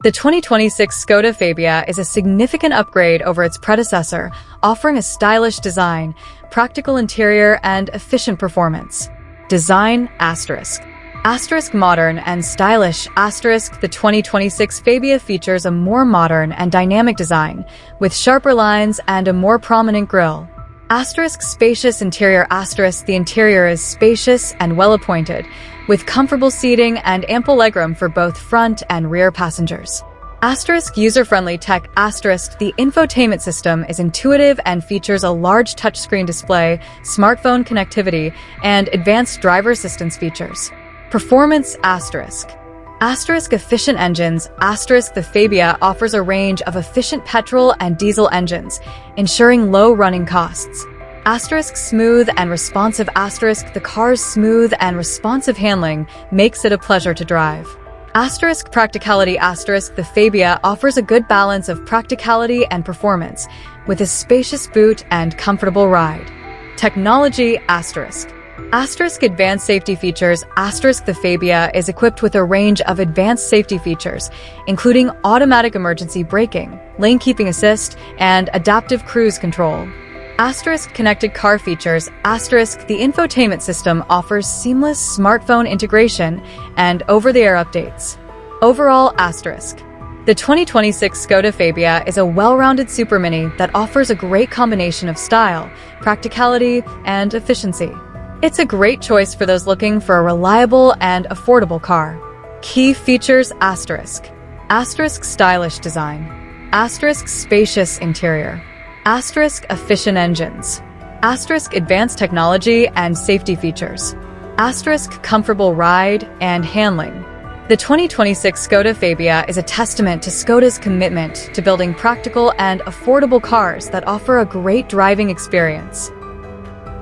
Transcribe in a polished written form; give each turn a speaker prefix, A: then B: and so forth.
A: The 2026 Skoda Fabia is a significant upgrade over its predecessor, offering a stylish design, practical interior, and efficient performance. Design ***. Modern and stylish ***. The 2026 Fabia features a more modern and dynamic design, with sharper lines and a more prominent grille. Spacious interior ***. The interior is spacious and well-appointed, with comfortable seating and ample legroom for both front and rear passengers. User-friendly tech ***. The infotainment system is intuitive and features a large touchscreen display, smartphone connectivity, and advanced driver assistance features. Performance ***. Efficient engines ***. The Fabia offers a range of efficient petrol and diesel engines, ensuring low running costs. Smooth and responsive ***. The car's smooth and responsive handling makes it a pleasure to drive. Practicality ***. The Fabia offers a good balance of practicality and performance, with a spacious boot and comfortable ride. Technology ***. Advanced safety features ***. The Fabia is equipped with a range of advanced safety features, including automatic emergency braking, lane keeping assist, and adaptive cruise control. Connected car features ***. The infotainment system offers seamless smartphone integration and over-the-air updates. Overall ***. The 2026 Skoda Fabia is a well-rounded supermini that offers a great combination of style, practicality, and efficiency. It's a great choice for those looking for a reliable and affordable car. Key features ***. Stylish design. Spacious interior. Efficient engines. Advanced technology and safety features. Comfortable ride and handling. The 2026 Skoda Fabia is a testament to Skoda's commitment to building practical and affordable cars that offer a great driving experience.